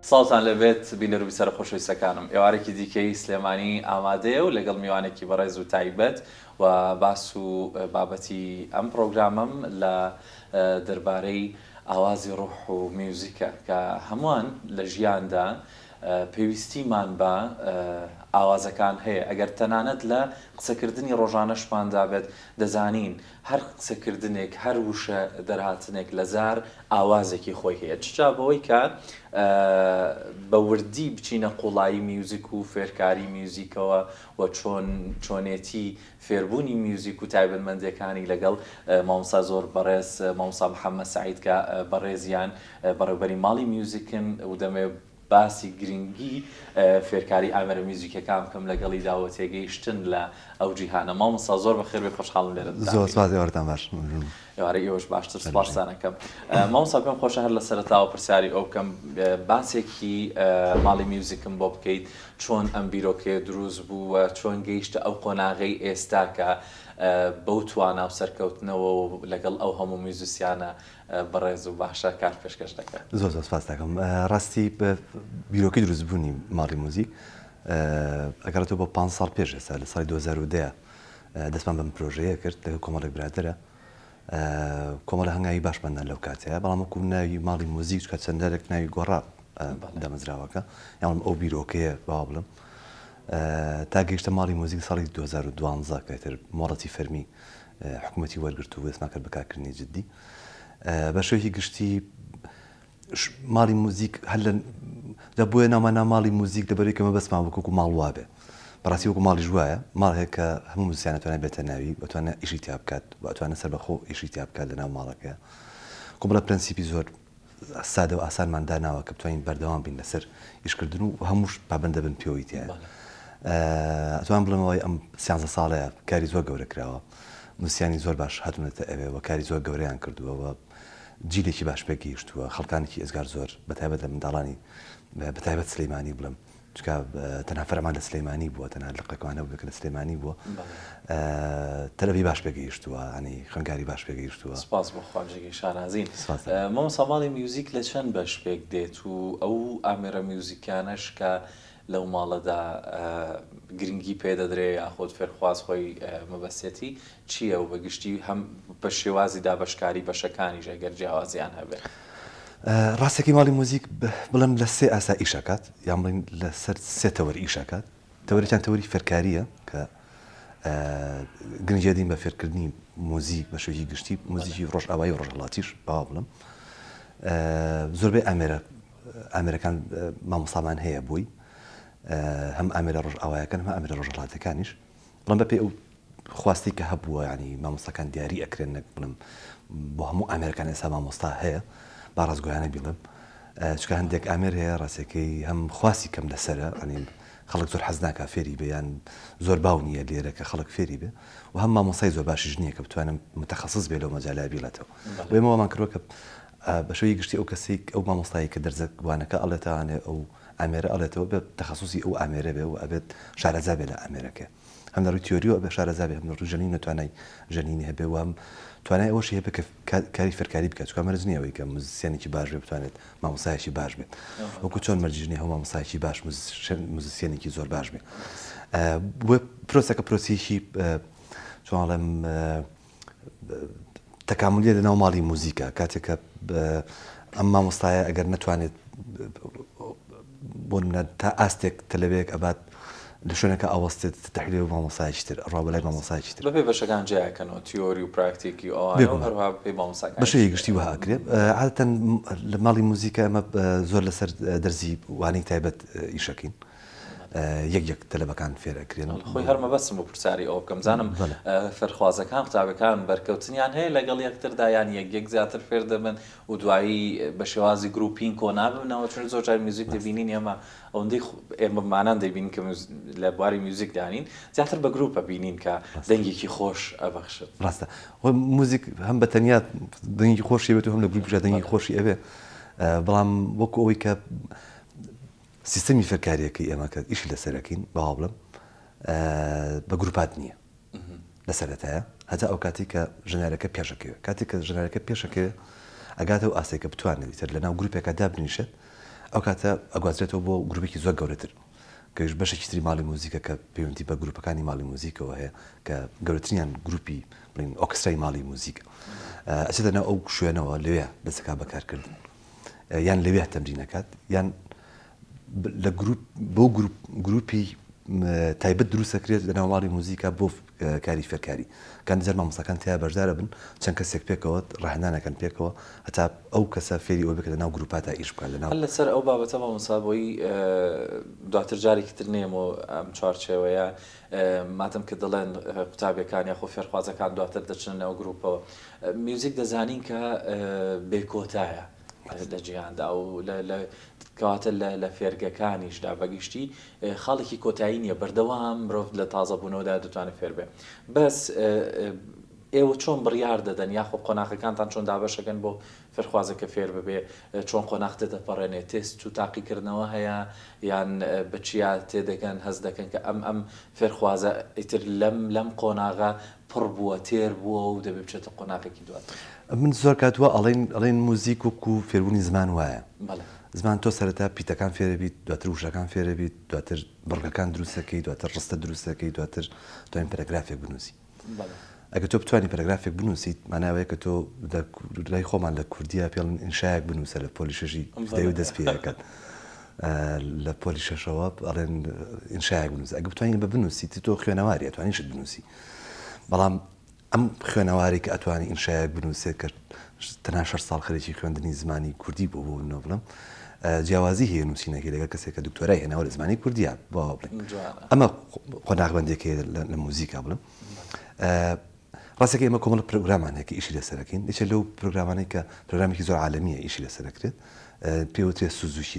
ساڵتان لەبێت بینەروبی سەرخۆشەویستەکانم ئێوارێکی دیکەی سلێمانی ئامادەیە و لەگەڵ میوانێکی بەڕێز و تایبەت و باس و بابەتی ئەم پرۆگرامم لە دەربارەی ئاوازی ڕوح و میوزیکە کە هەمووان لە ژیاندا پێویستیمان بە ئاوازەکان هەیە. ئەگەر تەنانەت لە قسەکردنی ڕۆژانەشماندا بێت دەزانین هەر قسەکردنێک هەر وشە دەرهاتنێک لە زار ئاوازێکی خۆی هەیە، چجا بەوەی کە بە وردی بچینە قوڵایی میوزیک و فێرکاری میوزیکەوە و چۆنێتی فێربوونی میوزیک و تایبەتمەندەکانی لەگەڵ مامۆستا زۆر بەڕێز مامۆستا محەممەد سەعید کە بەڕێزیان بەڕێوەبەری ماڵی میوزیکن و دەمێ باسی گرنگی فێرکاری ئامێرە میوزیکەکان بکەم لەگەڵی داوە تێگەیشتن لە ئەو جیهانە. مامۆستا زۆر بەخێر بێ، خۆشحاڵم لێرە. زۆر سپاس ئێوەتان باش. ئێوارە ئێوەش باشتر، سپاسانەکەم. مامۆستا پێم خۆشە هەر لە سەرەتاوە پرسیاری ئەو بکەم باسێکی ماڵی میوزیکم بۆ بکەیت، چۆن ئەم بیرۆکەیە دروست بوو و چۆن گەیشتە ئەو قۆناغەی ئێستا کە بەو توانە و سەرکەوتنەوە و لەگەڵ ئەو هەموو میوزیسیانە بەڕێز و باشە کار پێشکەش دەکات. زۆر سپاس دەکەم. ڕاستی بیرۆکەی دروستبوونی ماڵی موزیک ئەگەرێتەوە بە 5 ساڵ پێش ئێستا لە ساڵی 2010 دەستمان بەم پرۆژەیە کرد لەگەڵ کۆمەڵێک برادرە، کۆمەڵە هەنگاوی باشمەندان لەو کاتەیە، بەڵام وەکو ناوی ماڵی موزیک چکە چەندێک ناوی گۆڕا دامەزراوەکە یاڵم ئەو بیرۆکەیە باوا بڵم تا گەیشتە ماڵی موزیک ساڵی 2012 کەتر مۆڵەتی فەرمی حکوومەتی وەرگرت و دەستمان کرد بەکارکردنی جددی بە شێوەیەکی گشتی ماڵی موزیک هەر لە بۆیە نامانە ماڵی موزیک لەبەرەوەی کەمە بەسمان وەکو ماڵ وابێ، بەڕاستی وەکو ماڵی ژوایە، ماڵ هەیە کە هەموو موزیسیان ئەتوانێت بێتە ناوی، ئەتوانێت ئیشی تیا بکات و ئەتوانێت سەربەخۆ ئیشی تیا بکات لەناو ماڵەکەیە. کۆمەڵە پرەنسیپی زۆر سادە و ئاسانمان داناوە کە بتوانین بەردەوام بین لەسەر ئیشکردن و هەمووش پابەندە بن پێوەی تایە. ئەتوان بڵێمەوەی ئەم 13 ساڵەیە کاری زۆر گەورە کراوە، موسیانی زۆر باش هاتوونەتە ئەوێ و کاری زۆر گەورەیان کردووە، جیلێکی باش پێگەیشتووە، خەڵکانێکی ئێزگار زۆر بەتایبەت لە منداڵانی بەتایبەت سلەیمانی بڵم، چکە تەنها فەرمان لە سلەیمانی بووە، تەنها لقەکانە بوو کە لە سلەیمانی بووە، تەلەبی باش پێگەیشتووە، هەنی خوێندکاری باش پێگەیشتووە. سپاس بۆ خواجێکی شانازین. مامۆستا ماڵی میوزیک لە چەند بەش پێک دێت و ئەو ئامێرە میوزیکانەش کە لەو ماڵەدا گرنگی پێدەدرێ یاخۆت فێرخواز خۆی مەبەستێتی چییە و بەگشتی هەم بە شێوازی دابەشکاری بەشەکانیش ئەگەر جیاوازیان هەبێت؟ ڕاستێکی ماڵی موزیک بڵم لە سێ ئاسا ئیشەکات، یان بڵین لەسەر سێ تەوەری ئیشەکات. تەوەریان تەوەری فێرکاریە کە گرنگی دەدەین بە فێرکردنی موزیک بە شێوەیەکی گشتی، موزیکی ڕۆژئاوایی و ڕۆژهەڵاتیش باوا بڵم. زۆربەی ئامێرەکان مامۆستامان هەیە بووی، هەم ئامێرە ڕۆژئاوایەکان هەم ئامێرە ڕۆژهەڵاتەکانیش، بەڵام بەپێی ئەو خواستی کە هەبووە، ینی مامۆستاکان دیاری ئەکرێن نەک بڵم بۆ هەموو ئامێرەکان ئێستا مامۆستا هەیە، با ڕازگۆیانە بیڵم، چکە هەندێک ئامێر هەیە ڕاستەکەی هەم خواستی کەم لەسەرە، ئەنی خەڵک زۆر حەز ناکات فێری بێ یان زۆر باو نییە لێرە کە خەڵک فێری بێ و هەم مامۆستای زۆر باشیش نییە کە بتوانم متەخەسس بێ لەو مەجالە بیڵێتەوە. بۆ ئێمەوەمان کردووە کە بە شێوەیەکی گشتی ئەو کەسێک ئەو مامۆستایی کە دەرزەوانەکە ئەڵێتوانێ ئەو ئامێرە ئەڵێتەوە بێت تەخەسوسی ئەو ئامێرە بێ و ئەبێت شارەزا بێ لە ئامێرەکە، هەم لە ڕووی تیۆریەوە ئەبێ شارەزا بێ، هەم لە ڕووی ژەنین نەتوانای ژەنینی هەبێ و هەم توانای ئەوەشی هەبێ کە کاری فێرکاری بکات، چکە مەرج نییە ئەوەی کە موزیسیانێکی باش بێ بتوانێت مامۆستایەکی باش بێت، وەکو چۆن مەرجی نییە هەموو مامۆستایەکی باش موزیسیانێکی زۆر باش بێت. بۆ پرۆسەکە پرۆسیشی چۆنڵێم تەکاملیە لەناو ماڵی موزیکە، کاتێککە ئەم مامۆستایە ئەگەر نەتوانێت بۆ تا ئاستێک تەلەوەیەک ئەبات لە شوێنەکە ئەوەستێت تەحلیل مامۆستایەکی تر ڕوا بەلای مامۆستایەکی تر بەپێ بەشەکان جیاکەنەوە تیۆری و پراکتیکی ئەوە هەروها پێی مامۆستاکان بە شێوەیەکی گشتی وها ئەکرێت. عادەتەن لە ماڵی موزیکە ئەمە زۆر لەسەر دەرزی وانەی تایبەت ئیشەکەین، یەک تەلەبەکان فێرەکرێن. خۆی هەرمە بەسم بۆ پرسیاری ئەو بکەم، زانم فەرخوازەکان قوتابەکان بەرکەوتنیان هەیە لەگەڵ یەکتردا یان یەک زیاتر فێر دەبن و دوایی بە شێوازی گروپین کۆ نابنەوە، چون زۆر جار میوزیک دەبینین ئێمە ئەوەندەی ئێمە مانان دەبین کە لە بواری میوزیک دانین زیاتر بە گروپە بینین کە دەنگێکی خۆش ئەبەخشت. ڕاستە موزیک هەم بە تەنیا دەنگی خۆشی بێت و هەم لە گروپیش دەنگی خۆشی ئەبێ، بەڵام وەکو ئەوەی کە سیستەمی فێرکاریەکەی ئێمە کە ئیشی لەسەرەکەین باوا بڵم بە گروپات نییە لەسەرەتایە، هەتا ئەو کاتی کە ژنارەکە پێشەکەوێت، کاتێک کە ژنارەکە پێشەکەوێت ئەگاتە و ئاسێکە بتوانێت تر لەناو گروپێکە دابنیشێت، ئەو کاتە ئەگوازرێتەوە بۆ گروپێکی زۆر گەورەتر کەش بەشێکی تری ماڵی موزیکە کە پەیوەندی بە گروپەکانی ماڵی موزیکەوە هەیە کە گەورەترینیان گروپی بڵین ئۆکسترای ماڵی موزیکە ئەچێتە ناو ئەو شوێنەوە لەوێ دەستەکە بەکارکردن یان لەوێ تەمرینەکات یان لە بۆ گروپی تایبەت دروستەکرێت لە ناو ماڵی موزیکە بۆ کاری فێرکاری کان دەجار مامۆستاکان تیا بەشدارە بن چەند کەسێک پێکەوە ڕاهێنانەکەن پێکەوە هەتا ئەو کەسە فێری ئەوە بکە لە ناو گروپاتە ئیش بکات لە ناو لەسەر ئەو بابەتە مامۆستا بۆی دواتر جارێکی تر نێمەوە ئەم چوارچێوەیە ماتم کە دەڵێن قوتابیەکان یاخۆ فێرخوازەکان دواتر دەچن ناو گروپەوە میوزیک دەزانین کە بێکۆتایە لە جیهاندا و کەواتە لە فێرگەکانیشدا بەگشتی خاڵێکی کۆتایی نییە بەردەوام مرۆڤ لە تازەبوونەوەدا دەتوانێت فێر بێ بەس ئێوە چۆن بڕیار دەدەن یاخۆ قۆناغەکانتان چۆن دابەشەکەن بۆ فێرخوازەکە فێر ببێ چۆن قۆناغ دەپەڕێنێت تێست و تاقیکردنەوە هەیە یان بچیا تێدەگەن هەز دەکەن کە ئەم فێرخوازە ئیتر لەم قۆناغا پڕ بووە تێر بووە و دەبێ بچێتە قۆناغێکی دواتر من زۆر کاتووە ئەڵێن موزیک وەکو فێربوونی زمان وایە زمان تۆ سەرەتا پیتەکان فێرە بیت دواتر وشەکان فێرە بیت دواتر بڕگەکان دروستەکەی دواتر ڕستە دروستەکەی دواتر توانین پەرەگرافێک بنووسی ئەگە تۆ بتوانانی پەرەگرافێک بنووسیت ماناوەیە کە تۆ لای خۆمان لە کوردیا پێڵن ئینشایەک بنووسە لە پۆلی شەشی دەی دەست پێەکەن لە پۆلی شەشەوە ئەڵێن ئینشایەک بنووسە ئەگە بتوانین بە بنووسیت تۆ خوێنەواری ئەتوانیشت بنووسی بەڵام ئەم خوێنەواری کە ئەتوانی ئینشایەک بنووسێت کە تەنها 6 ساڵ خەرێکی خوێندنی زمانی کوردی بۆ بۆ بڵم جیاوازی هەیە نووسینەکەی لەگەڵ کەسێک کە دکتۆرای هێناوە لە زمانی کوردیا بۆ بڵێن ئەمە قۆناغبەندێکی لە موزیکا بڵم ڕاستەکە ئێمە کۆمەڵ پرۆگرامانێکی ئیشی لەسەرەکەین دەچێت لەو پرۆگرامانەی کە پرۆگرامێکی زۆر عالەمیە ئیشی لەسەرەکرێت پێوترێت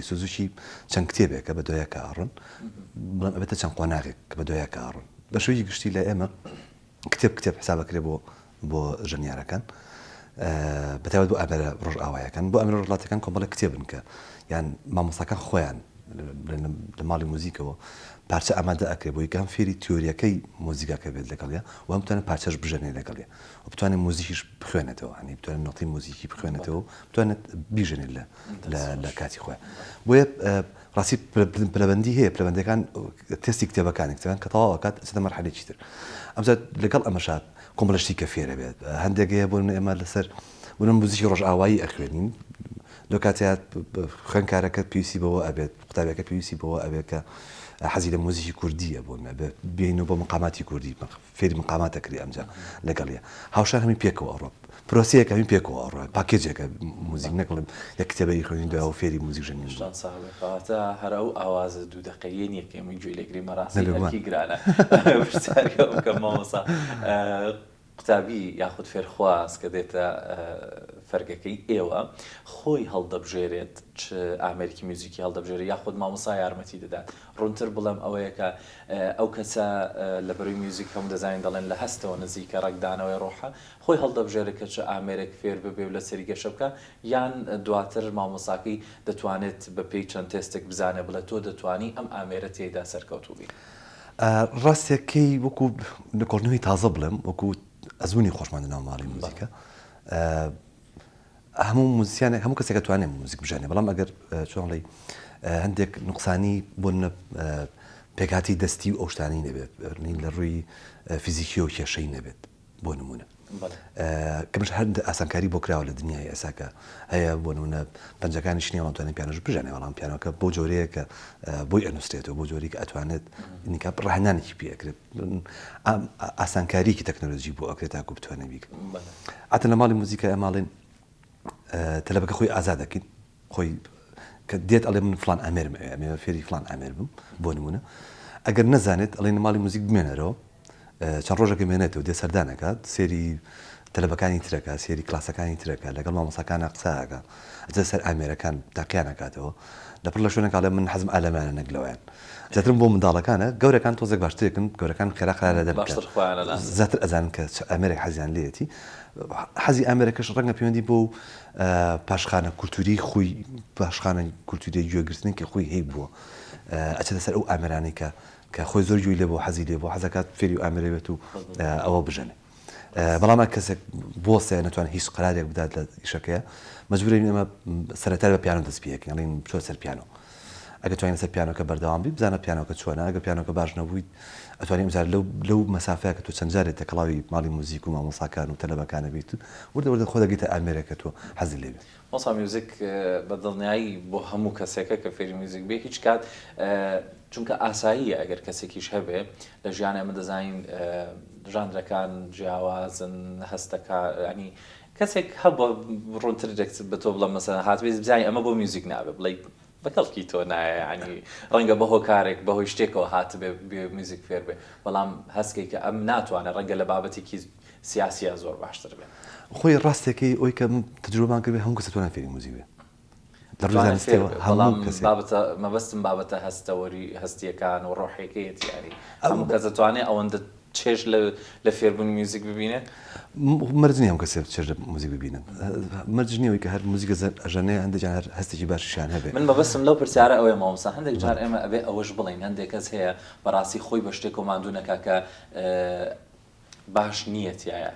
سوزوشی چەند کتێبێک کە بە دوایە کارڕن بڵێن ئەبێتە چەند قۆناغێک کە بە دوایە کارڕن بە شێوەیەکی گشتی لە ئێمە کتێب حسابەکرێ بۆ ژەنیارەکان بەتایبەت بۆ ئامێرە ڕۆژئاوایەکان بۆ ئامێرە وڵاتەکان کۆمەڵە کتێبن کە یان مامۆستاکان خۆیان لە ماڵی موزیکەوە پارچە ئامادە ئەکرێ بۆ یەکەم فێری تیۆریەکەی موزیکاکە بێت لەگەڵە و هەم بتوانێت پارچەش بژێنێ لەگەڵێ و بتوانێت موزیکیش بخوێنێتەوە هەنی بتوانێت نۆتی موزیکی بخوێنێتەوە بتوانێت بیژێنێت لە کاتی خۆیان بۆیە ڕاستی پلەبەندی هەیە پلەبەندەکان تێستی کتێبەکانی کە تەواوەکات چەندە مەرحەلێکی تر ئەمجا لەگەڵ ئەمەشات کۆمەڵشتی کە فێرە بێت هەندێک هەیە بۆ ئێمە لەسەر بۆ موزیکی ڕۆژئاوایی ئەخوێنین لۆ کاتیات خوێندکارەکە پێویستی بەوە ئەبێت قوتابیەکە پێویستی بەوە ئەبێت کە حەزی لە موزیکی کوردیە بۆ بێنەوە بۆ مقاماتی کوردی فێری مقاماتەکری ئەمجا لەگەڵیە هاوشار هەمی پێکەوە ئەڕۆ پرۆسیەکە هەمی پێکەوە ئەڕۆ پاکێجێکە موزیک نەکڵم یەک کتێبەی خوێنین دوای و فێری موزیک ژەنین کەواتە هەر ئەو ئاوازە دوو دقەیە نیە کە ئێمە گوێی لەگری مەڕاستی گرانە کە مامۆستا قوتابی یاخود فێرخواز کە دێتە فەرگەکەی ئێوە خۆی هەڵدەبژێرێت ئامریکی موزیکی هەڵدەبژێرێت یاخود مامۆستا یارمەتی دەدات ڕوونتر بڵێم ئەوەیە کە ئەو کەسە لە بەروی موزیک هەموو دەزانین دەڵێن لە هەستەوە نزیکە ڕێکدانەوەی ڕۆحە خۆی هەڵدەبژێرێت کە چ ئامێرێک فێر ببێ و لە سەری گەشە بکە یان دواتر مامۆستاکەی دەتوانێت بە پێی چەند تێستێک بزانێ بڵێ تۆ دەتوانی ئەم ئامێرە تێیدا سەرکەوتوو بی ڕاستیەکەی وەکو لەکۆڵنەوەی تازە بڵێم وەکو ئەزمموی خۆشمان لەناو ماڵی موزیکە هەموو موزیسیانێک هەموو کەسێک توانێت موزیک بژانێ بەڵام ئەگەر چۆنڵی هەندێک نقصانی بۆ پێکاتی دەستی و ئەو شتانی نەبێت لە ڕووی فیزیکی و کێشەی نەبێت بۆ نمونە کەمش هەند ئاسانکاری بۆ کراوە لە دنیای ئێساکە هەیە بۆ نمونە پەنجەکانی شنیێوانتوانێت پیانۆش بژانێ بەڵام پیانۆکە بۆ جۆرەیە کە بۆی ئەنووسێتەوە بۆ جۆری کە ئەتوانێت نیکا ڕاهێنانێکی پێکرێت ئاسانکاریکی تەکنۆلۆژی بۆ ئەکرێت تاکو بتوانێت بیکە ئاتە لە ماڵی موزیکە ئەماڵێن تەلەبەکە خۆی ئازاد دەکەین خۆی کە دێت ئەڵێ من فلان ئامێرم ئەمێ فێری فلان ئامێر بم بۆ نمونە ئەگەر نەزانێت ئەڵێن ماڵی موزیک بمێنەرەوە چەند ڕۆژەکە مێنێتەوە دێ سەردانەکات سێری تەلەبەکانی ترەکە سێری کلاسەکانی ترەکە لەگەڵ مامۆستاکانە قسەکە ئەجە سەر ئامێرەکان تاقییانەکاتەوە لەپڕ لە شوێنەکە من حەزم ئالەمانە نەگلەوەیان زیاترم بۆ منداڵەکانە گەورەکان تۆزێک باشترێکن گەورەکان خێرا قرارە دەبن زیاتر ئەزانن کە ئامێرێک حەزیان لێتی حەزی ئامێرەکەش ڕەنگە پەیوەندی بۆ پاشخانە کولتوری خۆی پاشخانە کولتوری گوێگرتنێکی خۆی هەیە بووە ئەچێتە سەر ئەو ئامێرانەی کە خۆی زۆر گوێی لێ بۆ حەزی لێ بۆ حەزەکات فێری و ئامێرەوێت و ئەوە بژەنێ بەڵام کەسێک بۆسێ ناتوانێت هیچ قەرارێک بدات لە ئیشەکەیە مەجبورین ئەمە سەرەتا بە پیانۆ دەست پێکەین ئەڵێن چۆ سەر پیانۆ ئەگە توانین سەر پیانۆکە بەردەوام بی بزانە پیانۆکە چۆنە ئەگە پیانۆکە باش نەبوویت ئەتوانین بزار لەو مەسافەیە کە تۆ چەند جارێت تەکەڵاوی ماڵی موزیک و مامۆساکان و تەلەبەکانە بیت وردە خۆ دەگیتە ئامێرەکە تۆ حەزی لێ بێت مۆسا میوزیک بە دڵنیایی بۆ هەموو کەسێکە کە فێری میوزیک بێ هیچ کات چونکە ئاساییە ئەگەر کەسێکیش هەبێ لە ژیان ئەمە دەزانین ژانرەکان جیاوازن هەستەکە ینی کەسێک هەبوو ڕوونتر بە تۆ بڵم مەسەلا هاتبێت بزانین ئەمە بۆ میوزیک نابێ بڵێ بەکەڵکی تۆ نایە ینی ڕەنگە بەهۆ کارێک بەهۆی شتێکەوە هاتبێ بێ میوزیک فێر بێ بەڵام هەستێک کە ئەم ناتوانێت ڕەنگە لە بابەتێکی سیاسیە زۆر باشتر بێت خۆی ڕاستێکی ئەوی کە تجربەمان کرد هەموو کەس توانێت فێری موزیک بێ لە ڕۆژانستەوە هەموو کەسێک مەبەستم بابەتە هەستەوەری هەستیەکان و ڕۆحێکەیەتی یاری هەموو کەس دەتوانێت ئەوەندە چێژ لە فێربوونی میوزیک ببینێت مەرجنی هەم کەسێک چێژ لە موزیک ببینن مەرجنیەوەی کە هەر موزیکە ئەژەنەیە هەندێک هەر هەستێکی باشیشیان هەبێ من مەبەستم لەو پرسیارە ئەوەیە مامۆستا هەندێک جار ئێمە ئەبێ ئەوەش بڵین هەندێک کەس هەیە بەڕاستی خۆی بە شتێک و ماندوو نەکا کە باش نیەتیایە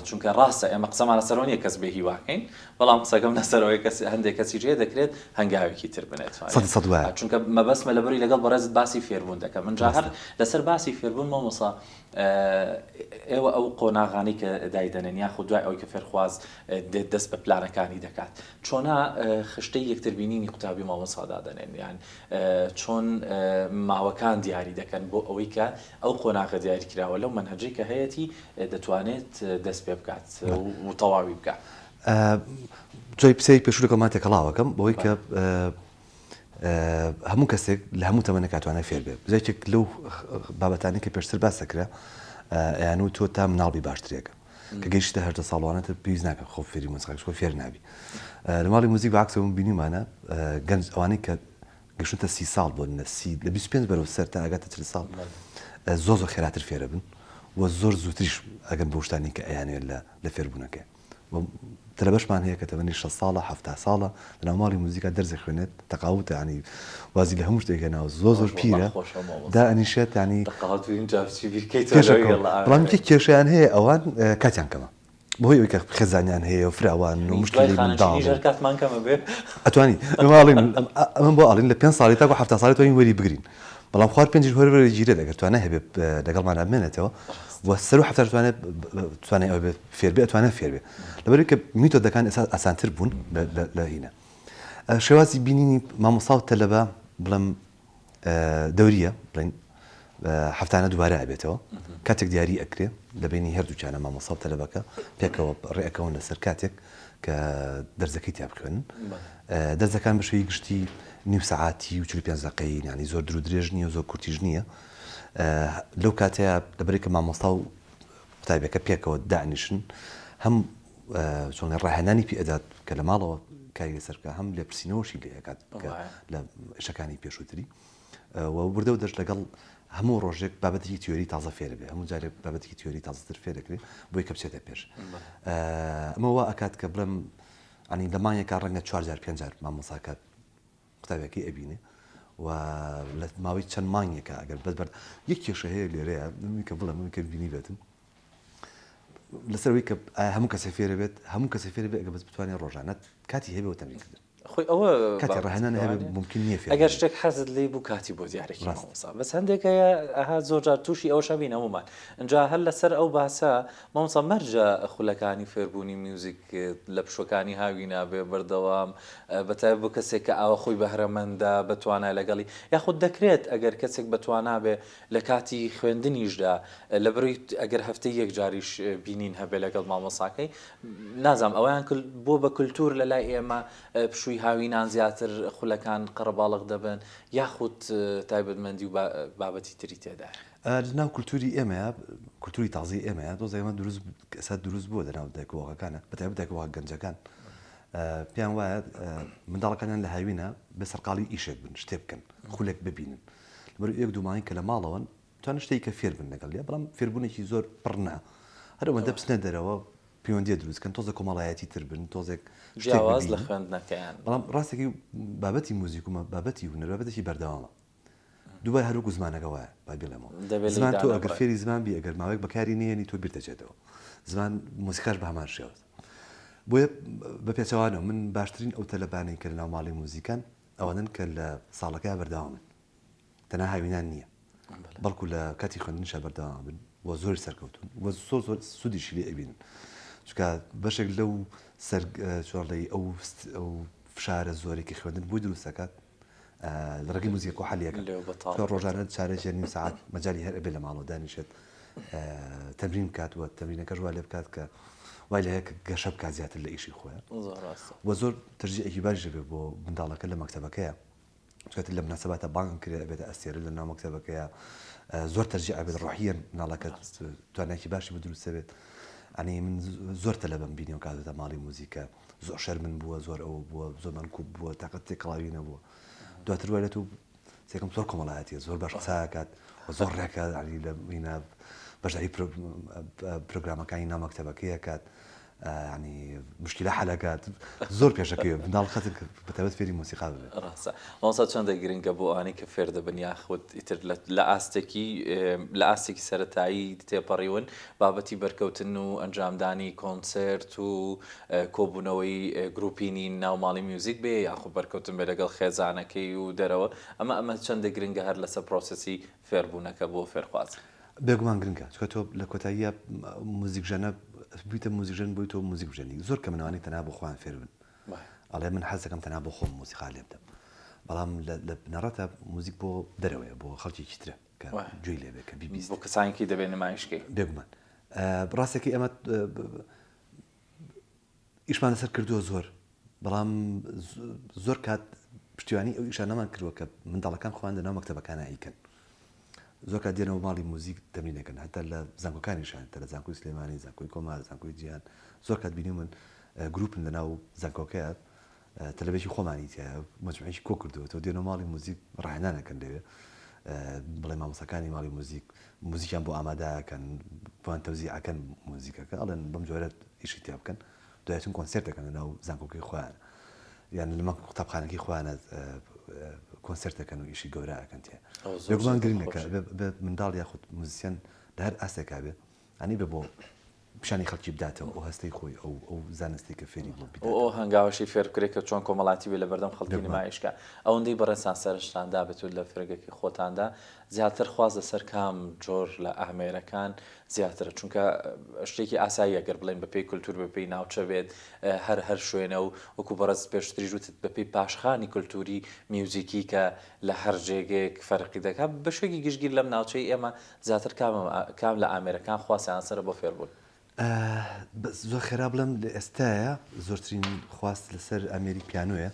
چونکە ڕاستە ئێمە قسەمان لەسەرەوە نیە کەس بێ هیواکەین بەڵام قسەکەم لەسەرەوەی هەندێک کەسی جێ دەکرێت هەنگاوێکی تر بنێت چونکە مەبەستمە لەبەری لەگەڵ بەڕێزت باسی فێربوون دەکەم من جا هەر لەسەر باسی فێربوون مامۆستا ئێوە ئەو قۆناغانی کە دایدەنێن یاخود دوای ئەوەی کە فێرخواز دەست بە پلانەکانی دەکات چۆنا خشتەی یەکتربینینی قوتابی مامۆسادا دەنێن یان چۆن ماوەکان دیاری دەکەن بۆ ئەوەی کە ئەو قۆناغە دیاری کراوە لەو منهەجەی کە هەیەی دەتوانێت دەست پێ بکات و تەواوی بکات جۆی پسەی پێشوو لەگەڵ تێکەڵاوەکەم بۆی کە هەموو کەسێک لە هەموو تەمەنەکاتوانە فێر بێ بزایێک لەو بابەتانی کە پێشتر باس دەکرا یان و تۆ تا مناڵبی باشترێکە کە گەیشتە هەردە ساڵوانێت پێویست ناکە خۆ فێری موسیقاش خۆ فێر نابی لە ماڵی موزیک بەعکسەوە بینیمانە گەنج ئەوانەی کە گەشتە 30 ساڵ بۆ لە 25 بەرەو سەر تا ئەگاتە 40 ساڵ زۆر خێراتر فێرە بن و زۆر زووتریش ئەگەن بە شتانی کە ئەیانێت لە فێربوونەکە ترە بەشمان هەیە کە تەمەنی 6 ساڵە 7 ساڵە لەناو ماڵی موزیکا دەرزێک خوێنێت تەقاوتە ینی وازی لە هەموو شتێک هێناوە زۆر پیرە دا ئەنیشێت ینی بەڵام کێشیان هەیە ئەوان کاتیان کەمە بۆی ئەوی کە خێزانیان هەیە و فراوان و مشکلی منداڵ ئەتوانی ئەمە بۆ ئاڵین لە 5 ساڵی تا 7 ساڵی توانین وەری بگرین بەڵام خوار 5 هەر گیرە دەگەر توانە هەبێت لەگەڵمان ئەمێنێتەوە و سەر و هەفتە توانێت ئەوێ فێر بێ ئەتوانێت فێر بێ لەبەرەوەی کە میتۆدەکان ئێستا ئاسانتر بوون لە هینە شێوازی بینینی مامۆستا و تەلەبە بڵێم دەوریە بڵێن هەفتانە دووبارە ئەبێتەوە کاتێک دیاری ئەکرێ لە بینی هەردووچانە مامۆستا و تەلەبەکە پێکەوە ڕێەکەون لەسەر کاتێک کە دەرزەکەی تیا بخوێنن دەرزەکان بە شێوەی گشتی نیم سەعاتی و 45 دقەیە ینی زۆر درو درێژ نییە و زۆر کورتیژ نییە لەو کاتەیە لەبەرێک کە مامۆستا و قوتابیەکە پێکەوە دانیشن هەم چۆن ڕاهێنانی پێ ئەدات کە لە ماڵەوە کاری لەسەرکە هەم لێ پرسیینەوەشی لێ ئەکات لە شەکانی پێشووتری و وردە و دەشت لەگەڵ هەموو ڕۆژێک بابەتێکی تیۆری تازە فێر بێ هەموو جارێک بابەتێکی تیۆری تازەتر فێر دەکرێت بۆی کە بچێتە پێش ئەمەوە ئەکات کە بڵێم ئەنی لە مانگێکا ڕەنگە 4 جار 5 جار مامۆساکات قوتابیەکەی ئەبینێ و لە ماوەی چەند مانگێکە ئەگەر بەر یەک کێشە هەیە لێرەیە کە بڵێم کە بینی بێتم لەسەرەوەی کە هەموو کەسە فێرە بێت هەموو کەسە فێر بێت ئەگە بەس بتوانێت ڕۆژانە کاتی هەبێەوە تەمرینکردن خۆی ئەوە کاتی ڕاهێنان هەبێت ممکن نییە فێر ئەگەر شتێک حەزت لێ بوو کاتی بۆ دیارێکی مامۆستا بەس هەندێکەیە ئەها زۆر جار تووشی ئەوە شەبین هەمومان اینجا هەر لەسەر ئەو باسە مامۆستا مەرجە خولەکانی فێربوونی میوزیک لە پشوەکانی هاوی نابێ بەردەوام بەتایبەت بۆ کەسێک کە ئاوە خۆی بەهرەمەندە بتوانای لەگەڵی یاخود دەکرێت ئەگەر کەسێک بتوانا بێ لە کاتی خوێندنیشدا لە بڕی ئەگەر هەفتەی یەک جاریش بینین هەبێ لەگەڵ مامۆساکەی نازام ئەویان بۆ بە کولتور لە لای ئێمە پشووی هاوینان زیاتر خولەکان قەرەباڵغ دەبن یاخود تایبەتمەندی و بابەتی تری تێدا لەناو کولتوری ئێمەیە کولتوری تازی ئێمەیە دۆزە ئێمە دروست بووە لەناو دایکۆڵەکانە بەتایبەت دایکۆڵە گەنجەکان پێیان وایە منداڵەکانیان لە هاوینە بە سەرقاڵی ئیشێک بن شتێ بکەن خولێک ببینن لەبەر یەک دوومانی کە لە ماڵەوەن توانن شتێکی کە فێر بن لەگەڵ بەڵام فێربوونێکی زۆر پڕنا هەر ئەوەندە بچنە دەرەوە پەیوەندیە دروستکەن تۆزە کۆمەڵایەتی تر بن تۆزێک جیاواز لە خوێندنەکەیان بەڵام ڕاستێکی بابەتی موزیک و بابەتی هونەر بابەتێکی بەردەوامە دوای هەروکو زمانەکەەوە با بڵێمەوە دەبێت زمان تۆ لێدانە ئەگەر بڕێ. فێری زمان بی ئەگەر ماوەیەک بەکاری نێنی تۆ بیرتەچێتەوە زمان مۆسیقاش بە هەمان شێوە بۆیە بە پێچەوانەوە من باشترین ئەو تەلەبانەی کە لە ناو ماڵی موزیکان ئەوەنن کە لە ساڵەکە بەردەوامن تەنها هاوینان نییە بەڵکو لە کاتی خوێندنیشە بەردەوام بن وە زۆری سەرکەوتون وە زۆر سوودیشی لێ ئەبینن چکە بەشێک لەو چۆڵی ئەو فشارە زۆرێکی خوێندن بووی دروستەکات ڕێگەی موزیک و حەلیەکە ڕۆژانە چارێک نیم ساعت مەجای هەر ئەبێ لە ماڵەوە دانیشێت تەمرین بکات وە تەمرینەکە ژوا لێ بکات کە وای لە هەیە گەشە بکات زیاتر لە ئیشی خۆیان وە زۆر تەرجیحێکی باشی بێ بۆ منداڵەکە لە مەکتەبەکەیە چکات لە مناسباتە بانگ کرێ بێتە ئەستێرە لە ناو مەکتەبەکەیە زۆر تەرجیح ئەبێت ڕۆحیەن مناڵەکە توانایکی باشی بدروستە بێت ئەنی من زۆر تەلەبم بینی و کاتێتە ماڵی موزیکە زۆر شەرمن بووە زۆر ئەوە بووە زۆر منکوب بووە تاقەت تێکڵاوی نەبووە دواتر وایلێت و سێکم زۆر کۆمەڵایەتیە زۆر باش قساکات زۆر ڕێکات علی لە مینە بەشداری پرۆگرامەکانی ناو مەکتەبەکەیە کات ینی مشکلە حەلەکات زۆر پێشەکەی منداڵ خەتن بەتابەت فێری مۆسیقا ببێت ڕاستە مامۆستا چەندە گرنگە بۆ ئەوانەی کە فێر دەبن یاخود ئیتر لە ئاستێکی سەرەتایی تێپەڕیون بابەتی بەرکەوتن و ئەنجامدانی کۆنسرت و کۆبوونەوەی گروپینی ناو ماڵی میوزیک بێ یاخود بەرکەوتن بێ لەگەڵ خێزانەکەی و دەرەوە ئەمە چەندە گرنگە هەر لەسەر پرۆسەسی فێربوونەکە بۆ فێرخواز بێگومان گرنگە چکە تۆ لە کۆتاییە موزیکژەنە بیتە موزیکژن بووی تۆ موزیک بژێنی زۆر کە منوانی تەنها بۆ خۆیان فێر بن ئەڵێ من حەز دەکەم تەنها بۆ خۆم موسیقا لێ بدەم بەڵام لە بنەڕەتە موزیک بۆ دەرەوەیە بۆ خەڵکیی ترە کە گوێی لێ بێت کە بیبیست بۆ کەسانێکی دەبێت نمایشکەی بێگومان ڕاستێکی ئەمە ئیشمان لەسەر کردووە زۆر بەڵام زۆر کات پشتیوانی ئەو ئیشانەمان کردووە کە منداڵەکان خۆیان لەناو مەکتەبەکانە ئەیکەن زۆر کات دێنەوە ماڵی موزیک تەمرینەکەن هەتا لە زانکۆکانیشان تە لە زانکۆی سلێمانی زانکۆی کۆمار زانکۆی جیهان زۆر کات بینی من گروپن لەناو زانکۆکەیە تەلەبێکی خۆمانی تایە مجموعەیەکی کۆ کردووە تۆ دێنەوە ماڵی موزیک ڕاهێنانەکەن لەوێ بڵێ مامۆستاکانی ماڵی موزیکیان بۆ ئامادەکەن بۆیان تەوزیعەکەن موزیکەکە ئەڵێن بەم جۆرە ئیشی تیا بکەن دوایەتون کۆنسێرتەکەن لەناو زانکۆکەی خۆیان یان لەمە قوتابخانەکەی خۆیانە کۆنسرتەکەن و ئیشی گەورەکەن تێ بێگومان گرنگەکە منداڵ یاخود موزیسیان لە هەر ئاستێکا بێ ئەنی بێ بۆ پیشانی خەڵکی بداتەوە ئەو هەستەی خۆی ئەو زانستی کە فێری بۆ بدات ئەو هەنگاوەشی فێر بکرێت کە چۆن کۆمەڵاتی بێ لە بەردەم خەڵکی نمایشکە ئەوەندەی بەڕێسان سەرشتاندا بێت و لە فرێگەکی خۆتاندا زیاتر خواز لەسەر کام جۆر لە ئامێرەکان زیاترە چونکە شتێکی ئاسایی ئەگەر بڵێن بەپێی کولتور بەپێی ناوچە بێت هەر شوێنە و وەکو بەڕێز پێشتری ژوتت بەپێی پاشخانی کولتوری میوزیکی کە لە هەر جێگەیەک فەرقی دەکات بە شوێکی گشتگیر لەم ناوچەی ئێمە زیاتر کام لە ئامێرەکان خواسیان سەر بۆ فێربوون زۆر خێرا بڵم لە ئێستاە زۆرترین خواست لەسەر ئەمێری پیانۆیە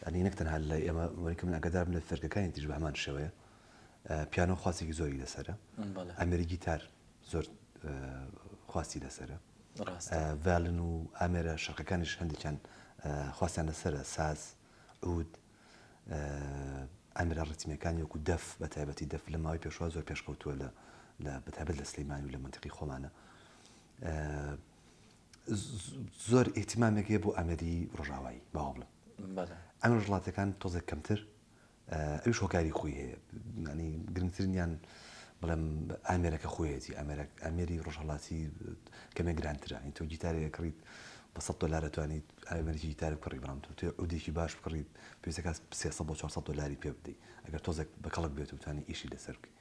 ئەنی نەک تەنها لە ئێمە وەریکە من ئەگەدارم لە فێرگەکانی تیژ بە هەمان شێوەیە پیانۆ خواسێکی زۆری لەسرە ئەمێری گیتار زۆر خواستی لەسرە ڤالن و ئامێرە شەقەکانیش هەندێکیان خواستیان لەسرە ساز عود ئامێرە ڕتیمەکانی وەکو دەف بە تایبەتی دەف لە ماوەی پێشوا زۆر پێشکەوتووە لە بەتایبەت لە سلەیمانی و لە منتیقی خۆمانە زۆر ئیهتیمامێکی بۆ ئەمەری ڕۆژاوایی باوە بڵم ئەم ڕۆژڵاتەکان تۆزێک کەمتر ئەوش هۆکاری خۆی هەیە ینی گرنگترینیان بڵێم ئامێرەکە خۆیەتی ئەمێری ڕۆژهەڵاتی کەمێک گرانترە تۆ گیتارێک کڕیت بە $100 توانیت ئەمریکی گیتار بکڕی بڕام تۆ عودێکی باش بکڕیت پێویستەکە $300 بۆ $400 پێ بدەیت ئەگەر تۆزێک بە کەڵک بێت و توانی ئیشی لەسەر بکەیت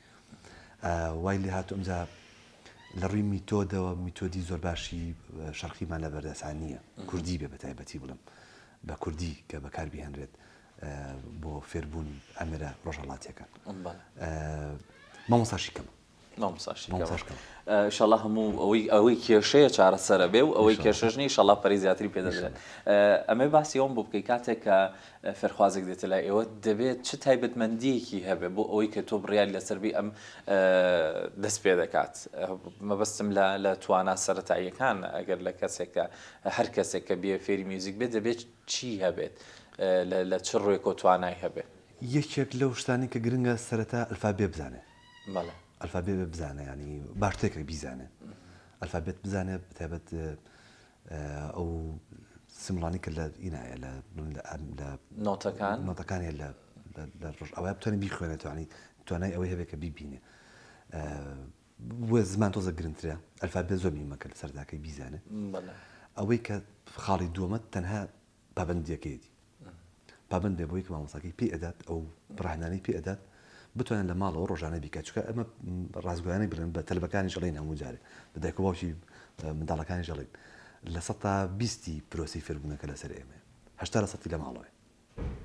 وای لێ هاتوو ئەمجا لە ڕووی میتۆدەوە میتۆدی زۆر باشی شەرقیمان لە بەردەسانیە کوردی بێ بە تایبەتی بڵم بە کوردی کە بەکاربهێنرێت بۆ فێربوون ئەمێرە ڕۆژهەڵاتیەکان مامۆستاشی کەمە ئینشەڵڵا هەموو ئەوەی کێشەیە چارەسەرە بێ و ئەوەی کێشەژنی ئینشەڵڵا پەری زیاتری پێدەدرێت ئەمەی باسی ئەوم بۆ بکەی کاتێک کە فێرخوازێک دێتە لای ئێوە دەبێت چ تایبەتمەندیەکی هەبێ بۆ ئەوەی کە تۆ بڕیاری لەسەربی ئەم دەست پێ دەکات مەبەستم لە توانە سەرەتاییەکان ئەگەر لە کەسێکە هەر کەسێک کە بێ فێری میوزیک بێت دەبێت چی هەبێت لە چ ڕێک و توانای هەبێت یەکێک لەو شتانی کە گرنگە سەرەتا ئەلفابێ بزانێ ئەلفابێ بزانە ینی باشتێکێک بیزانێ ئەلفابێت بزانێ بتابەت ئەو سمڵانی کە لە ئینایە لە نۆتەکانی لە للرش أو بتواني بيخوانه يعني تواني أوي هبك بيبينه وزمان توزع جرنترا الفابي زومي ما كان سر ذاك بيزانه بله أوي كخالي دومت تنها بابندية كيدي بابند بوي كمان مساكي بي أداة أو برهناني بي أداة بتوان لما الله ورجعنا بيكاتش أما رازقاني برن بتلبكاني جلين هم جاري بدأ كواوشي من دالكاني جلين لسطا بيستي بروسي فربنا كلا سر إيمه هشترى سطي لما الله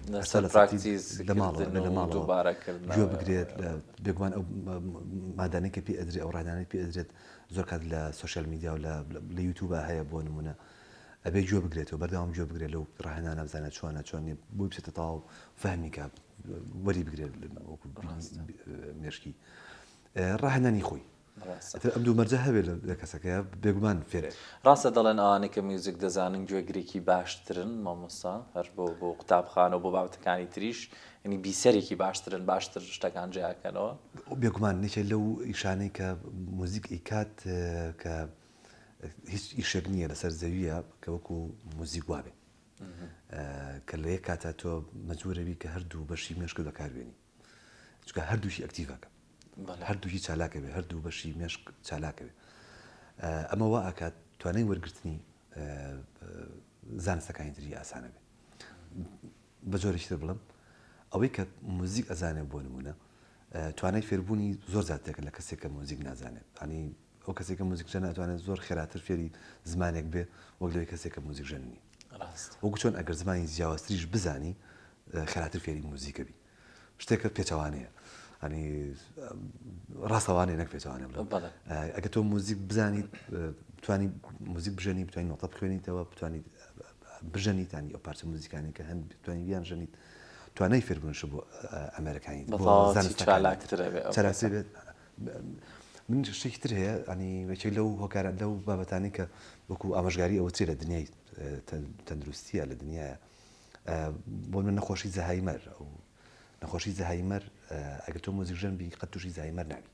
لسه براكتيس لما دوباره كردنا جو بقريت بيجوان أو ماداني كبي أدري أو رهناني بي أدري زور كاد للسوشيال ميديا ولا ليوتيوب هاي بون منا أبي جو بقريت وبردهم جو بقريت لو رهنانا بزانا شلون بوي بستطاع فهمي كاب وري بقريت مشكي رهناني خوي أبدو مرجها بلكسكيا بيجوان فرق ڕاستە دەڵێن ئەوانەی کە میوزیک دەزانن گوێگرێکی باشترن مامۆستا هەر بۆ قوتابخانە و بۆ بابەتەکانی تریش ینی بیسەرێکی باشتر شتەکان جیاکەنەوە بێگومان نیشە لەو ئیشانەی کە موزیک ئیکات کە هیچ ئیشێک نییە لەسەر زەویە کە وەکو موزیک وابێ کە لە یەک کاتە تۆ مەجبورەبی کە هەردوو بەشی مێشک بەکاربێنی چونکە هەردووشی ئەکتیڤەکە هەردووی چالاکە بێ هەردوو بەشی مێشک چالاکە بێ ئەمە وا ئاکات توانای وەرگرتنی زانستەکانی تری ئاسانە بێ بە جۆرێکتر بڵم ئەوەی کە موزیک ئەزانێ بۆ نمونە توانای فێربوونی زۆر زیاترەکە لە کەسێک کە موزیک نازانێت ینی ئەو کەسێک کە موزیک ژەن ناتوانێت زۆر خێراتر فێری زمانێک بێ وەک لەوەی کەسێک کە موزیک ژەن نیە وەکو چۆن ئەگەر زمانی جیاوازتریش بزانی خێراتر فێری موزیکە بی شتێکە پێچەوانەیە ینی ڕاستەوانێ نەک پێچوانێ ئەگە تۆ موزیک بزانیت بتوانی موزیک بژەنی بتوانین نۆتە بخوێنیتەوە بتوانیت بژەنیتانی ئەو پارچە موزیکانی کە هەند بتوانین بیان ژەنیت توانای فێربوونش بۆ ئەمریکانی چالاکتر بێت من شتێکتر هەیە ینی وەکێ لەو هۆکارە لەو بابەتانی کە وەکو ئاماژگاری ئەوە چێ لە دنیای تەندروستیە لە دنیاە بۆ من نەخۆشی زەهایمەر ئەو نەخۆشی زەهایمەر ئەگەر تۆ موزیک ژەن بی قەت تووشی زەهایمەر نابی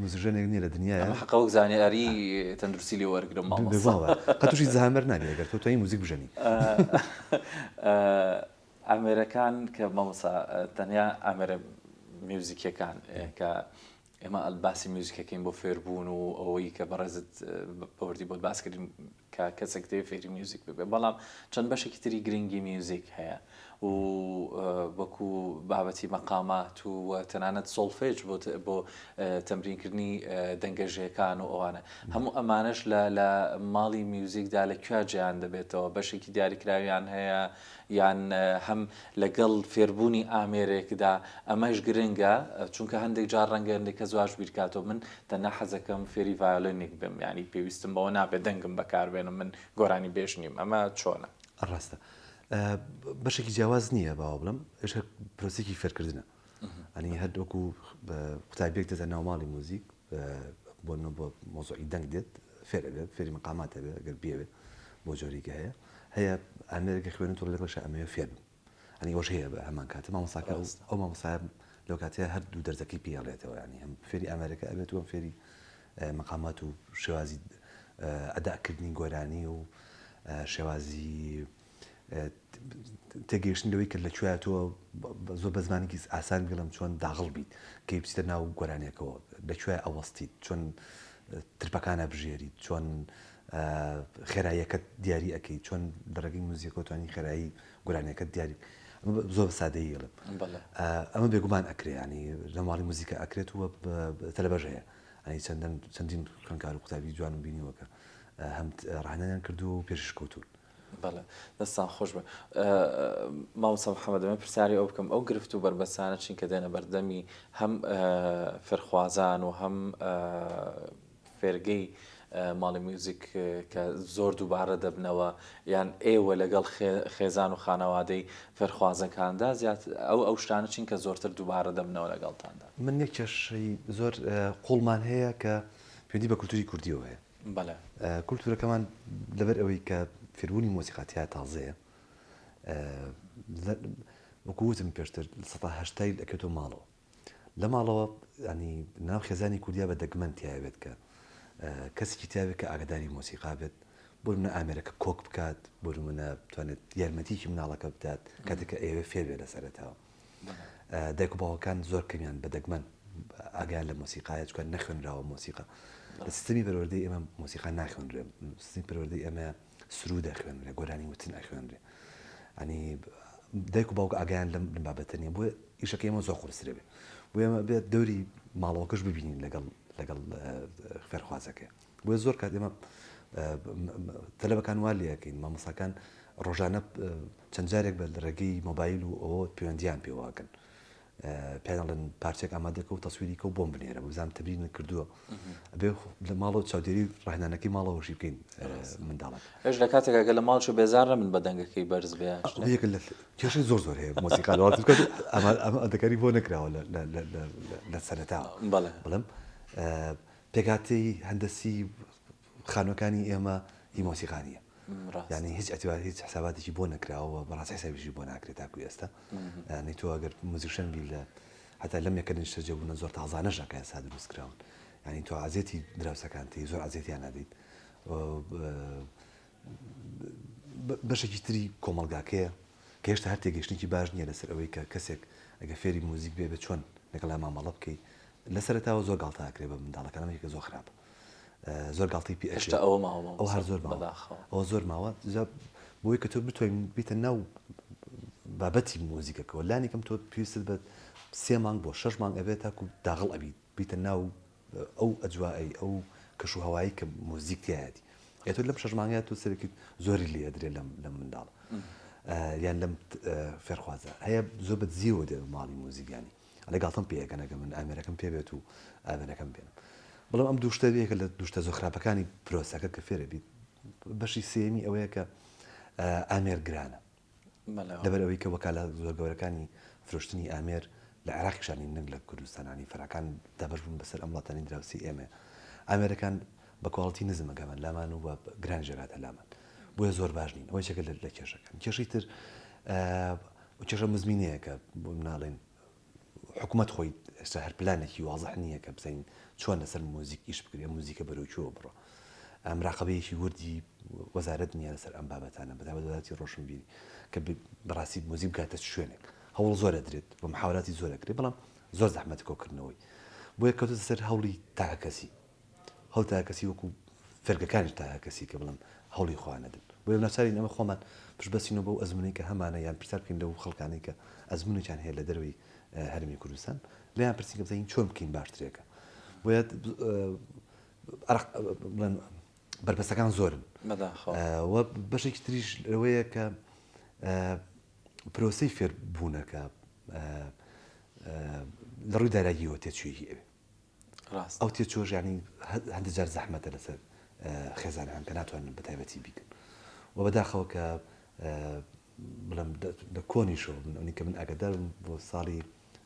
موزیژەنێک نییە لە دنیاە حقەوەک زانیاری تەندروستی لێ وەرگرم قەت تووشی زەهایمەر نابی ئەگەر تۆ توانین موزیک بژەنی ئامێرەکان کە مامۆستا تەنیا ئامێرە میوزیکیەکان کە ئێمە ئەلباسی میوزیکەکەین بۆ فێربوون و ئەوەی کە بەڕێزت بەوردی بۆ باسکردین کە کەسێک دەوێت فێری میوزیک ببێ بەڵام چەند بەشێکی تری گرنگی میوزیک هەیە و وەکو بابەتی مەقامات و تەنانەت سۆڵفێج بۆ تەمرینکردنی دەنگەژیەکان و ئەوانە هەموو ئەمانش لە ماڵی میوزیکدا لە کوێ جیان دەبێتەوە بەشێکی دیاریکراویان هەیە یان هەم لەگەڵ فێربوونی ئامێرێکدا ئەمەش گرنگە چونکە هەندێک جار ڕەنگە هەندێک کە زواش بیرکاتەوە من تەنها حەزەکەم فێری ڤایۆلۆنێک بم ینی پێویستم بەوە نابێت دەنگم بەکاربێنم من گۆرانی بێژ نیم ئەمە چۆنە ڕاستە بەشێکی جیاواز نییە باوە بڵم ئێش پرۆسێکی فێرکردنە ئەنی هەردوەکو قوتابیەک دەزە ناوماڵی موزیک بۆ مۆزۆعی دەنگ دێت فێرەبێت فێری مەقاماتە بێت ئەگەر بێوێت بۆ جۆریکە هەیە ئامێرەکە خوێنن تۆ لەگەڵش ئەمەوێ فێر بم ئەنی ئەوش هەیە بە هەمان کاتە مامۆستاکە ئەو مامۆستایە لەو کاتەیە هەردوو دەرزەکەی پێڵێتەوە ینی هەم فێری ئامێرەکە ئەبێت وەم فێری مەقامات و شێوازی ئەداکردنی گۆرانی و شێوازی تێگەیشتن لەوەی کرد لەکوێ تۆ زۆر بە زمانێکی ئاسان گەڵم چۆن داغڵ بیت کە بچیتە ناو گۆرانیەکەەوە لەکوێ ئەوەستیت چۆن ترپەکانە بژێریت چۆن خێراییەکەت دیاری ئەەکەی چۆن دەڕێگەی موزیکۆ توانی خێرایی گۆرانیەکەت دیاری زۆر سادەیی گەڵم ئەمە بێگومان ئەکرێانی لە ماڵی موزیکە ئەکرێت و تەلەبەژ هەیە ئەنی چەندین خوێندکار و قوتابی جوان و بینیوەکە هەم ڕاهێنانیان کردو و پێشش کەوتون بەڵێ دەستان خۆش بە مامۆستا محەممەد دەمە پرسیاری ئەو بکەم ئەو گرفت و بربەسانە چینکە دێنە بەردەمی هەم فێرخوازان و هەم فێرگەی ماڵی میوزیک کە زۆر دووبارە دەبنەوە یان ئێوە لەگەڵ خێزان و خانەوادەی فێرخوازەکاندا زیات ئەو شتانە چینکە زۆرتر دووبارە دەبنەوە لەگەڵتاندا من یەک کێشەی زۆر قوڵمان هەیە کە پێویستی بە کولتوری کوردیەوە هەیە بەڵێ کولتورەکەمان لەبەر ئەوەی کە فێربوونی مۆسیقاتیا تازەیە وەکووتم پێشتر 1970 دەکەوێتەوە ماڵەوە لە ماڵەوە ینی ناو خێزانی کوردیا بە دەگمەن تایە بێت کە کەسێکی تیاوێت کە ئاگداری مۆسیقا بێت بۆ منە ئامێرەکە کۆک بکات بۆ منە بتوانێت یارمەتیکی مناڵەکە بدات کاتێککە ئێوە فێر بێ لەسەرەتەوە دایک و باوەکان زۆر کەمیان بەدەگمەن ئاگیان لە مۆسیقایە چکە نەخوێنراوە مۆسیقا لە سیستەمی پەروەردەی ئێمە مۆسیقا ناخوێنرێ سیستەمی پەروەردەی ئێمە سرود دەخوێنرێ گۆرانی وتن ئەخوێنرێ ئەنی دایک و باوکە ئاگیان لەم بابەتە نیە بۆ ئیشەکە ئێمە زۆر قورسرە بێ بۆ ئێمە بێت دەوری ماڵەوەکەش ببینین لەگەڵ خوێرخوازەکە بۆ زۆر کات ئێمە تەلەبەکان وا لەکەین مامۆستاکان ڕۆژانە چەند جارێک بە ڕێگەی مۆبایل و ئەوە پەیوەندیان پێواکەن پێداڵن پارچێک ئامادەکە و تەسویریکە و بۆم بنێرە بزانام تەبیین کردووە ئەبێ لە ماڵەوە چاودێری ڕاهێنانەکەی ماڵەوەشی بکەین منداڵک ئێش لە کاتێکەکە لە ماڵچ بێزارە من بەدەنگەکەی بەرز بێ کێشەی زۆر هەیە مۆسیقاڵات ئەمە دەکاری بۆ نەکراوە لە سەرەتاوە بڵم پێگاتی هەندەسی خانوەکانی ئێمە هی مۆسیقانیە یعنی هیچ ئەتیوار هیچ حساباتێکی بۆ نەکراوە بەڕاستی حسابیشی بۆ ناکرێت تاکو ئێستا نەی تۆ ئەگەر موزیشن بی لە حتا لەم یەکەن شەرجە بوونە زۆر تازانەژەکە ئێستا دروستکراون یعنی تۆ عزیێتی دراوسەکانتی زۆر عزیێتیان نادەیت بەشێکی تری کۆمەلگاکەیە کە هێشتا هەر تێگەشتێکی باش نییە لەسەر ئەوەی کە کەسێک ئەگە فێری موزیک بێ چۆن لەگەڵ مامەڵە بکەیت لەسەرەتاوە زۆر گاڵتاکرێ بە منداڵەکانەکە زۆر خراپە زۆر گاڵتی پێ هێشتا ئەوە ماوە ئەو هەر زۆر ئەوە زۆر ماوە بۆی کە تۆ بتوانین بیتە ناو بابەتی مۆزیکەکەەوە لانێکم تۆ پێویست بە 3 مانگ بۆ 6 مانگ ئەبێت تاکو داغڵ ئەبیت بیتە ناو ئەو ئەجوایی ئەو کەش و هەوایی کە مۆزیکتیایەتی ئێتۆ لەم 6 مانگە تۆ سەرێکی زۆری لێ درێ لەم منداڵ یان لەم فێرخوازە هەیە زۆر بە دزیەوە دێ ماڵی مۆزیکیانی لەگاڵتم پێەکەنەکە من ئامێرەکەم پێ بێت و ئامێرەکەم پێێنم بەڵام ئەم دووشتە بێکە لە دوشتە زۆر خراپەکانی پرۆسەکە کە فێرە بیت بەشی سێمی ئەوەیە کە ئامێر گرانە لەبەر ئەوەی کە وەکالە زۆر گەورەکانی فرۆشتنی ئامێر لە عێراقیشانی نەک لە کوردستانانی فەرەکان دابەش بوون بەسەر ئەم وڵاتانی دراوسی ئێمە ئامێرەکان بە کواڵتی نزمەکەمان لامان و بە گران ژێراتە لامان بۆیە زۆر باش نین ئەوەی چەکە لە کێشەکان کێشەی تر کێشە مزمینەیە کە بۆ مناڵێن حکوومەت خۆی ئێستا هەر پلانێکی واضح نییە کە بزین چۆن لەسەر مۆزیک ئیش بکرێ موزیکە بەرەوچووە بڕۆ مراقبەیەکی وردی وەزارەت نییە لەسەر ئەم بابەتانە بەداوەداتی ڕۆشنبیری کە بەڕاستی مۆزیک بکاتە شوێنێک هەوڵ زۆرە درێت بە محاولاتی زۆرەکرێت بەڵام زۆر زەحمەت کۆکردنەوەی بۆیە کەوتە سەر هەوڵی تاکەسی هەڵ تاکەسی وەکو فەرگەکانیش تاکەسی کە بڵم هەوڵی خواانەدن بۆ ناچاری ئەمە خۆمان پشبەسینەوە بۆ ئەزمونەی کە هەمانە یان پرسیار بکەین لەو خەڵکانی کە ئەزمونێکیان هەیە لە دەروی هەرمی کوردستان لیان پرسیین کە بزانین چۆن بکەین باشترێکە بۆیە بڵێن بەرپرسەکان زۆرن وە بەشێکی تریش ئەوەیە کە پرۆسەی فێربوونەکە لە ڕووی داراییەوە تێچوویی ئەوێ ئەو تێچۆش ینی هەندێک جار زەحمەتە لەسەر خێزانیان کە ناتوانن بە تایبەتی بیکەن و بەداخەوە کە بڵم لە کۆنیشەوە ئەوەی کە من ئاگادارم بۆ ساڵی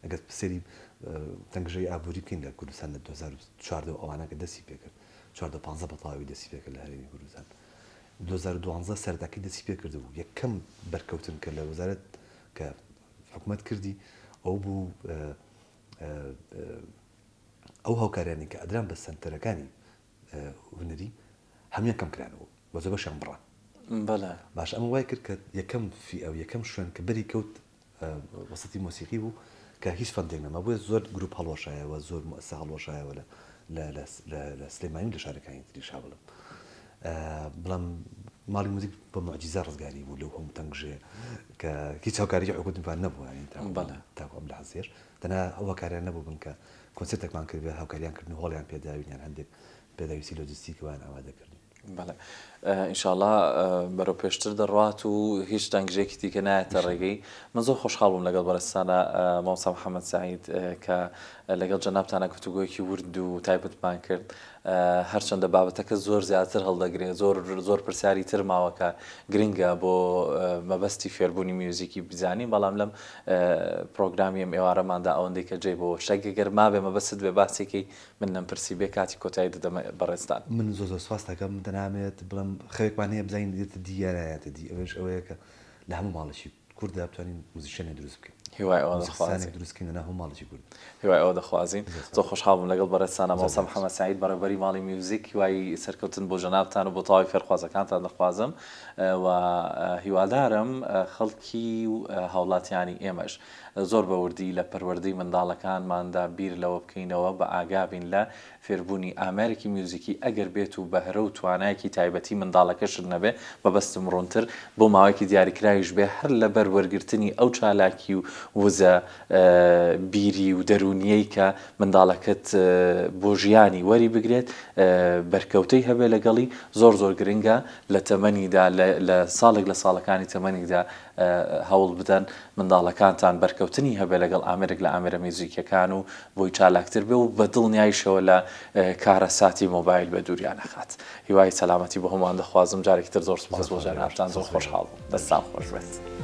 ئەگەر سەری تەنگژەی ئابووری بکەین لە کوردستان لە 2014 ئەوانە کە دەستی پێکرد 14 بەتاوی دەستی پێکرد لە هەرێمی کوردستان 2012 سەرداکەی دەستی پێکرد بوو یەکەم بەرکەوتن کە لە وەزارەت کە حکوومەت کردی ئەو بوو ئەو هاوکاریانی کە ئەدران بە سنتەرەکانی هونەری هەمویان کەم کرانەوە وەزە بەشیان بڕان باش ئەمە وای کرد کە یەکەم فی ئەو یەکەم شوێن کە بەری کەوت وەسەتی مۆسیقی بوو کە هیچ فەندێک نەما بۆیە زۆر گروپ هەڵۆشایەوە زۆر مؤسسە هەڵۆشایەوە لە سلێمانی لە شارەکانی تریشا بڵم بەڵام ماڵی موزیک بە معجیزە ڕزگاری بوو لەو هەموو تەنگژێ کە هیچ هاوکاری حکوومەتیان نەبووە تاکو ئەم لە حەزێش تەنها ئەو هاوکاریان نەبوو بن کە کۆنسێرتێکمان کرد بێ هاوکاریان کردن هۆڵیان پێداوینیان هەندێک پێداویستی لۆجستیکەوەیان ئامادەکردن ئینشاءڵڵا بەرەو پێشتر دەڕات و هیچ دەنگژێکی دیکە نایەتە ڕێگەی من زۆر خۆشحاڵم لەگەڵ بەرزستانە مامۆستا محەممەد سعید کە لەگەڵ جەنابتانە گفتوگۆیەکی ورد و تایبەتمان کرد هەرچەندە بابەتەکە زۆر زیاتر هەڵدەگرێت زۆر پرسیاری تر ماوەکە گرنگە بۆ مەبەستی فێربوونی میوزیکی بزانین بەڵام لەم پرۆگرامی ئەم ئێوارەماندا ئەوەندەی کە جێ بۆ شتێکگەر مابێ مەبەست بێ باسێکی من نەمپرسی بێ کاتی کۆتایی دەدەمە بەڕێستان من زۆر سواس دەکەم دەنامێت بڵم خەوێکمان هەیە بزانین دێتە دیارایەتە دی ئەوەش ئەوەیە کە لە هەموو ماڵەشی کووردا بتوانین موزیشنێ دروست بکەین هیوای ئەوە دەخوازیین دروستکردنە هەموو ماڵێکی کورد هیوای ئەوە دەخوازیین زۆر خۆشحاڵم لەگەڵ بەڕێستانە مەوسە محەممەد سعید بەڕێبەری ماڵی میوزیک هیوای سەرکەوتن بۆ ژەنابتان و بۆ تەواوی فێرخوازەکانتان دەخوازم و هیوادارم خەڵکی و هاوڵاتیانی ئێمەش زۆر بەوردی لە پەروەردەی منداڵەکانماندا بیر لەوە بکەینەوە بە ئاگابین لە فێربوونی ئامێرێکی میوزیکی ئەگەر بێت و بەهرە و توانایەکی تایبەتی منداڵەکەشت نەبێ بەبەستم ڕوونتر بۆ ماوەیەکی دیاریکراویش بێ هەر لە بەر وەرگرتنی ئەو چالاکی و وزە بیری و دەرونیەی کە منداڵەکەت بۆ ژیانی وەری بگرێت بەرکەوتەی هەبێ لەگەڵی زۆر گرنگە لە تەمەنیدا لە ساڵێک لە ساڵەکانی تەمەنیدا هەوڵ بدەن منداڵەکانتان بەرکەوتنی هەبێ لەگەڵ ئامێرێک لە ئامێرە میوزیکەکان و بۆی چالاکتر بێ و بە دڵنیایشەوە لە کارە ساتی مۆبایل بە دووریان نەخات هیوای سەلامەتی بۆ هەمووان دەخوازم جارێکتر زۆر سوپاس بۆ ژێرناوتان زۆر خۆشحاڵ بووم دەستان خۆش بێت.